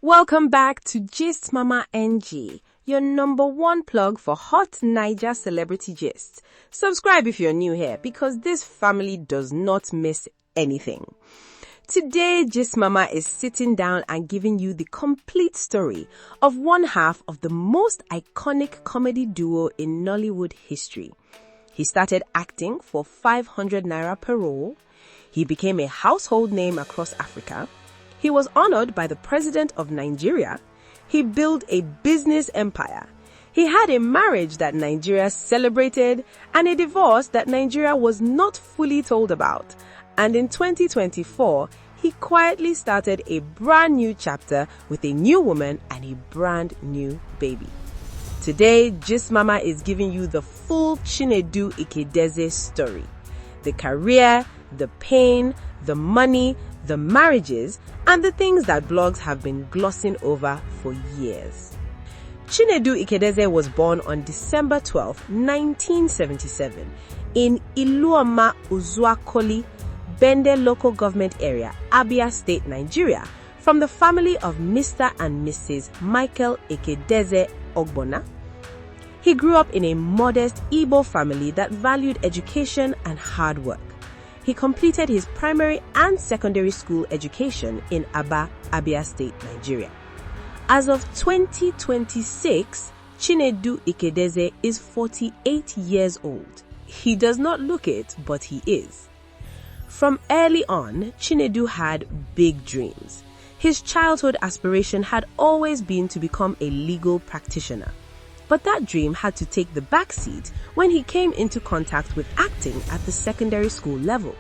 Welcome back to Gist Mama NG, your #1 plug for hot Nneoma celebrity gist. Subscribe if you're new here because this family does not miss anything. Today, Gist Mama is sitting down and giving you the complete story of one half of the most iconic comedy duo in Nollywood history. He started acting for 500 naira per role. He became a household name across Africa. He was honored by the President of Nigeria. He built a business empire. He had a marriage that Nigeria celebrated and a divorce that Nigeria was not fully told about. And in 2024, he quietly started a brand new chapter with a new woman and a brand new baby. Today, Gist Mama is giving you the full Chinedu Ikedieze story. The career, the pain, the money, the marriages, and the things that blogs have been glossing over for years. Chinedu Ikedieze was born on December 12, 1977 in Iluoma Uzuakoli, Bende local government area, Abia State, Nigeria, from the family of Mr. and Mrs. Michael Ikedieze Ogbonna. He grew up in a modest Igbo family that valued education and hard work. He completed his primary and secondary school education in Aba, Abia State, Nigeria. As of 2026, Chinedu Ikedieze is 48 years old. He does not look it, but he is. From early on, Chinedu had big dreams. His childhood aspiration had always been to become a legal practitioner. But that dream had to take the backseat when he came into contact with acting at the secondary school level.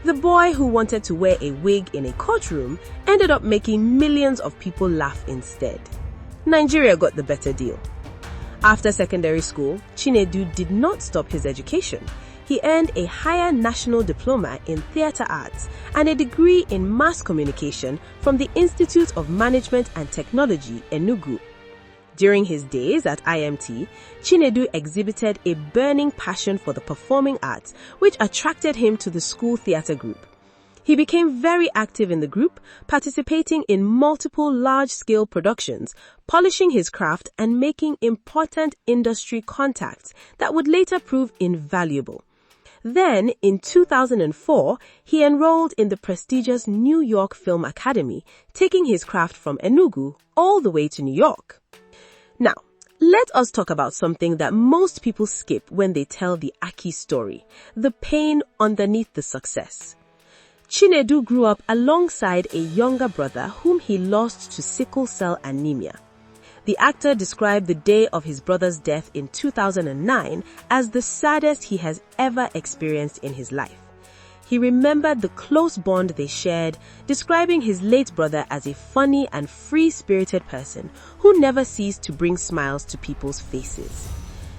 The boy who wanted to wear a wig in a courtroom ended up making millions of people laugh instead. Nigeria got the better deal. After secondary school, Chinedu did not stop his education. He earned a higher national diploma in theatre arts and a degree in mass communication from the Institute of Management and Technology, Enugu. During his days at IMT, Chinedu exhibited a burning passion for the performing arts, which attracted him to the school theatre group. He became very active in the group, participating in multiple large-scale productions, polishing his craft and making important industry contacts that would later prove invaluable. Then, in 2004, he enrolled in the prestigious New York Film Academy, taking his craft from Enugu all the way to New York. Now, let us talk about something that most people skip when they tell the Aki story, the pain underneath the success. Chinedu grew up alongside a younger brother whom he lost to sickle cell anemia. The actor described the day of his brother's death in 2009 as the saddest he has ever experienced in his life. He remembered the close bond they shared, describing his late brother as a funny and free-spirited person who never ceased to bring smiles to people's faces.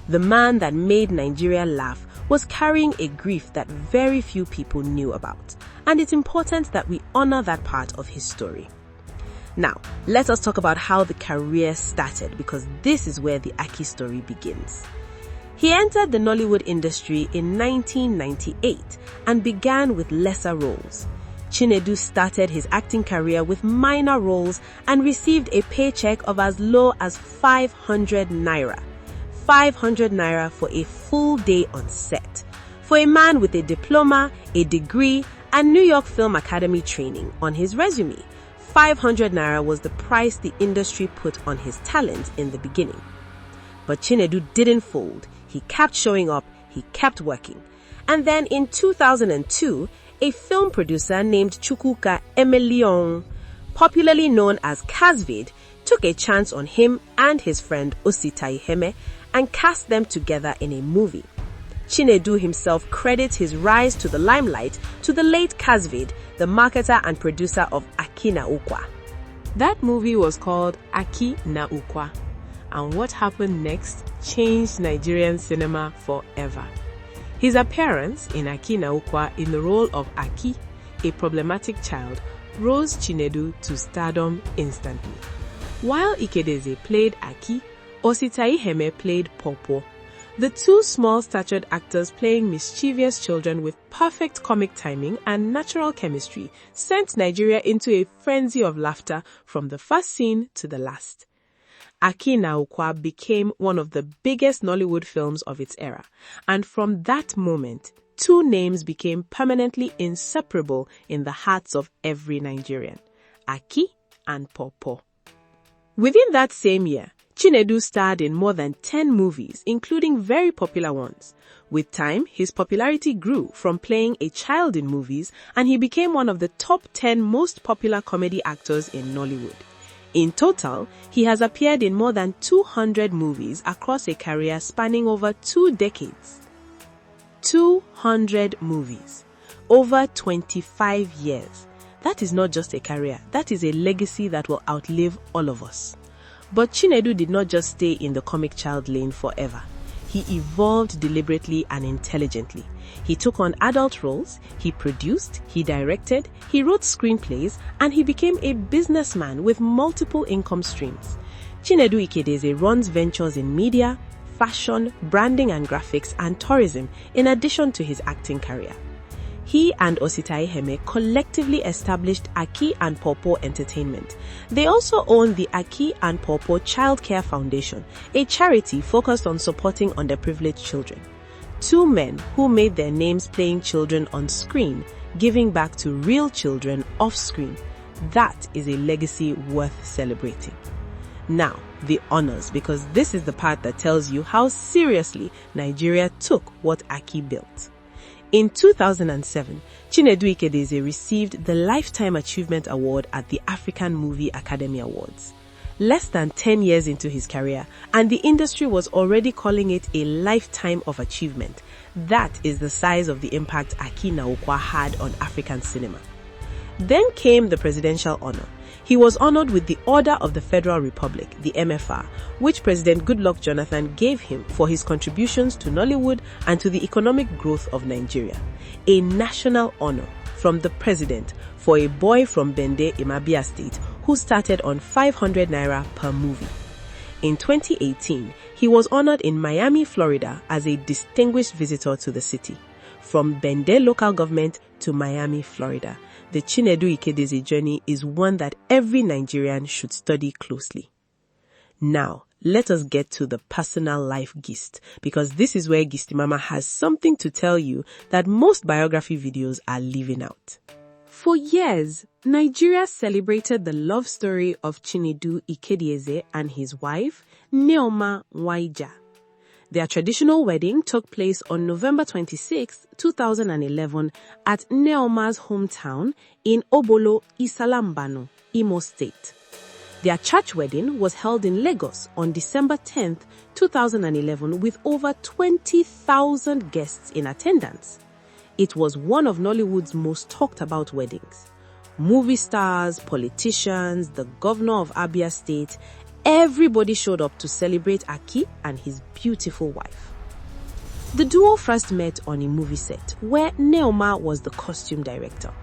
The man that made Nigeria laugh was carrying a grief that very few people knew about, and it's important that we honor that part of his story. Now, let us talk about how the career started, because this is where the Aki story begins. He entered the Nollywood industry in 1998 and began with lesser roles. Chinedu started his acting career with minor roles and received a paycheck of as low as 500 naira. 500 naira for a full day on set. For a man with a diploma, a degree, and New York Film Academy training on his resume, 500 naira was the price the industry put on his talent in the beginning. But Chinedu didn't fold. He kept showing up, he kept working. And then in 2002, a film producer named Chukwuka Emelion, popularly known as Casvid, took a chance on him and his friend Osita Iheme and cast them together in a movie. Chinedu himself credits his rise to the limelight to the late Casvid, the marketer and producer of Aki na Ukwa. That movie was called Aki na Ukwa. And what happened next changed Nigerian cinema forever. His appearance in Aki na Ukwa in the role of Aki, a problematic child, rose Chinedu to stardom instantly. While Ikedieze played Aki, Osita Iheme played Popo. The two small-statured actors playing mischievous children with perfect comic timing and natural chemistry sent Nigeria into a frenzy of laughter from the first scene to the last. Aki na Ukwa became one of the biggest Nollywood films of its era, and from that moment, two names became permanently inseparable in the hearts of every Nigerian: Aki and Pawpaw. Within that same year, Chinedu starred in more than 10 movies, including very popular ones. With time, his popularity grew from playing a child in movies, and he became one of the top 10 most popular comedy actors in Nollywood. In total, he has appeared in more than 200 movies across a career spanning over 2 decades. 200 movies. Over 25 years. That is not just a career, that is a legacy that will outlive all of us. But Chinedu did not just stay in the comic child lane forever. He evolved deliberately and intelligently. He took on adult roles, he produced, he directed, he wrote screenplays, and he became a businessman with multiple income streams. Chinedu Ikedieze runs ventures in media, fashion, branding and graphics, and tourism, in addition to his acting career. He and Osita Iheme collectively established Aki and Pawpaw Entertainment. They also own the Aki and Pawpaw Childcare Foundation, a charity focused on supporting underprivileged children. Two men who made their names playing children on screen, giving back to real children off screen. That is a legacy worth celebrating. Now, the honors, because this is the part that tells you how seriously Nigeria took what Aki built. In 2007, Chinedu Ikedieze received the Lifetime Achievement Award at the African Movie Academy Awards. Less than 10 years into his career, and the industry was already calling it a lifetime of achievement. That is the size of the impact Aki na Ukwa had on African cinema. Then came the presidential honor. He was honored with the Order of the Federal Republic, the MFR, which President Goodluck Jonathan gave him for his contributions to Nollywood and to the economic growth of Nigeria. A national honor from the president for a boy from Bende, Imabia State, who started on 500 naira per movie. In 2018, he was honored in Miami, Florida, as a distinguished visitor to the city. From Bende local government to Miami, Florida, the Chinedu Ikedieze journey is one that every Nigerian should study closely. Now, let us get to the personal life gist, because this is where Gistimama has something to tell you that most biography videos are leaving out. For years, Nigeria celebrated the love story of Chinedu Ikedieze and his wife, Nneoma Nwaijah. Their traditional wedding took place on November 26, 2011 at Nneoma's hometown in Obolo, Isalambano, Imo State. Their church wedding was held in Lagos on December 10, 2011 with over 20,000 guests in attendance. It was one of Nollywood's most talked about weddings. Movie stars, politicians, the governor of Abia State, everybody showed up to celebrate Aki and his beautiful wife. The duo first met on a movie set where Nneoma was the costume director.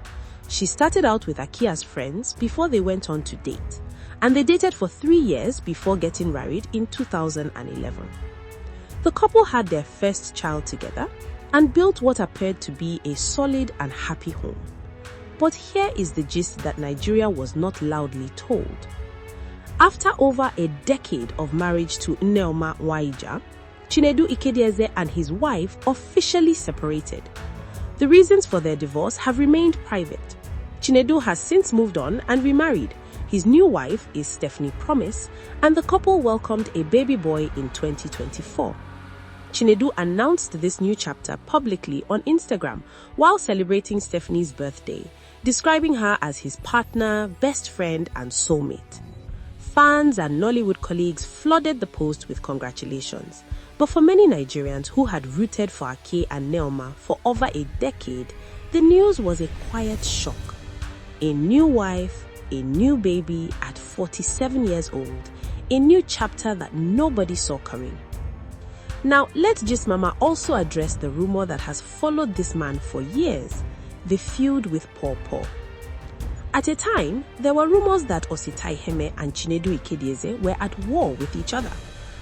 She started out with Aki as friends before they went on to date, and they dated for 3 years before getting married in 2011. The couple had their first child together and built what appeared to be a solid and happy home. But here is the gist that Nigeria was not loudly told. After over a decade of marriage to Nneoma Nwaijah, Chinedu Ikedieze and his wife officially separated. The reasons for their divorce have remained private. Chinedu has since moved on and remarried. His new wife is Stephanie Promise, and the couple welcomed a baby boy in 2024. Chinedu announced this new chapter publicly on Instagram while celebrating Stephanie's birthday, describing her as his partner, best friend, and soulmate. Fans and Nollywood colleagues flooded the post with congratulations. But for many Nigerians who had rooted for Aki and Nneoma for over a decade, the news was a quiet shock. A new wife, a new baby at 47 years old, a new chapter that nobody saw coming. Now, let Gismama also address the rumor that has followed this man for years, the feud with Pawpaw. At a time, there were rumors that Osita Iheme and Chinedu Ikedieze were at war with each other.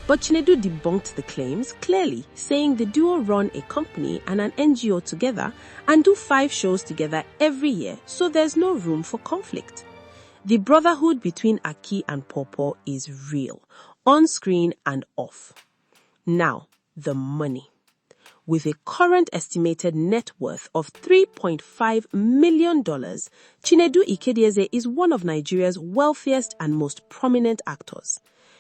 But Chinedu debunked the claims, clearly saying the duo run a company and an NGO together and do 5 shows together every year, so there's no room for conflict. The brotherhood between Aki and Pawpaw is real, on screen and off. Now, the money. With a current estimated net worth of $3.5 million, Chinedu Ikedieze is one of Nigeria's wealthiest and most prominent actors.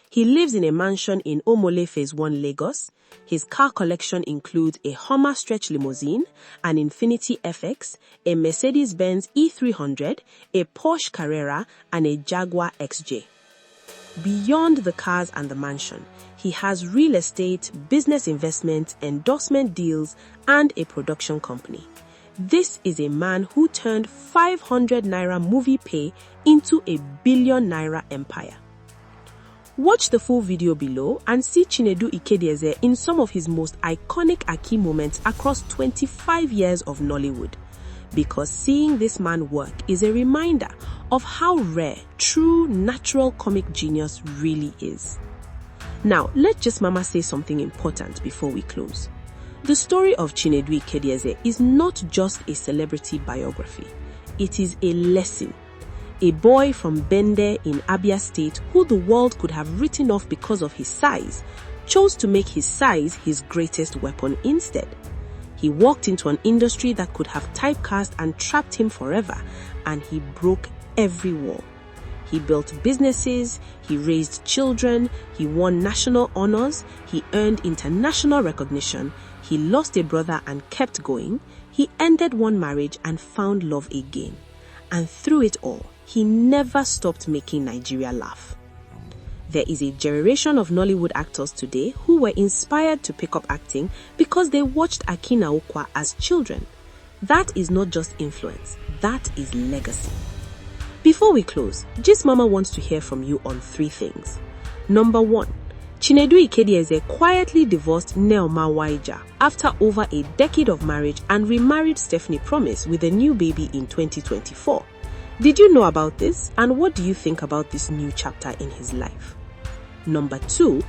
He lives in a mansion in Omole Phase 1 Lagos. His car collection includes a Hummer stretch limousine, an Infiniti FX, a Mercedes-Benz E300, a Porsche Carrera, and a Jaguar XJ. Beyond the cars and the mansion, he has real estate, business investment, endorsement deals, and a production company. This is a man who turned 500 naira movie pay into a billion naira empire. Watch the full video below and see Chinedu Ikedieze in some of his most iconic Aki moments across 25 years of Nollywood. Because seeing this man work is a reminder of how rare true natural comic genius really is. Now, let Just Mama say something important before we close. The story of Chinedu Ikedieze is not just a celebrity biography. It is a lesson. A boy from Bende in Abia State who the world could have written off because of his size, chose to make his size his greatest weapon instead. He walked into an industry that could have typecast and trapped him forever, and he broke every wall. He built businesses, he raised children, he won national honors, he earned international recognition, he lost a brother and kept going, he ended one marriage and found love again. And through it all, he never stopped making Nigeria laugh. There is a generation of Nollywood actors today who were inspired to pick up acting because they watched Aki na Ukwa as children. That is not just influence, that is legacy. Before we close, Gist Mama wants to hear from you on 3 things. Number 1, Chinedu Ikedieze quietly divorced Nneoma Nwaijah after over a decade of marriage and remarried Stephanie Promise with a new baby in 2024. Did you know about this, and what do you think about this new chapter in his life? Number 2,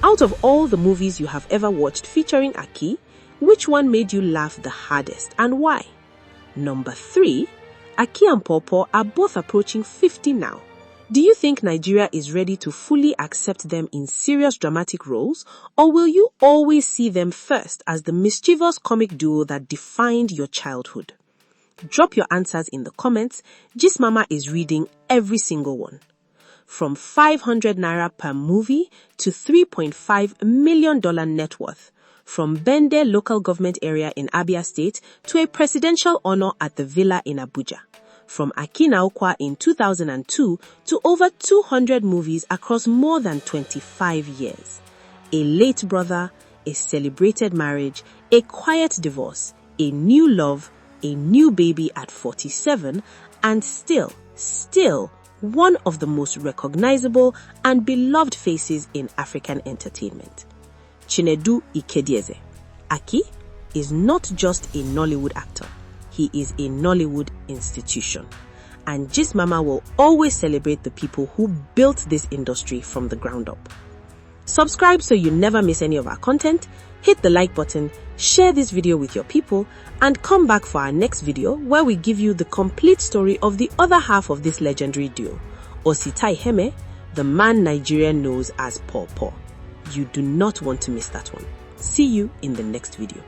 out of all the movies you have ever watched featuring Aki, which one made you laugh the hardest and why? Number 3, Aki and Pawpaw are both approaching 50 now. Do you think Nigeria is ready to fully accept them in serious dramatic roles, or will you always see them first as the mischievous comic duo that defined your childhood? Drop your answers in the comments. Gist Mama is reading every single one. From 500 naira per movie to $3.5 million net worth. From Bende local government area in Abia State to a presidential honor at the villa in Abuja. From Aki na Ukwa in 2002 to over 200 movies across more than 25 years. A late brother, a celebrated marriage, a quiet divorce, a new love, a new baby at 47, and still one of the most recognizable and beloved faces in African entertainment. Chinedu Ikedieze. Aki is not just a Nollywood actor. He is a Nollywood institution. And Gist Mama will always celebrate the people who built this industry from the ground up. Subscribe so you never miss any of our content, hit the like button, share this video with your people, and come back for our next video where we give you the complete story of the other half of this legendary duo, Ositai Heme, the man Nigeria knows as Pawpaw. You do not want to miss that one. See you in the next video.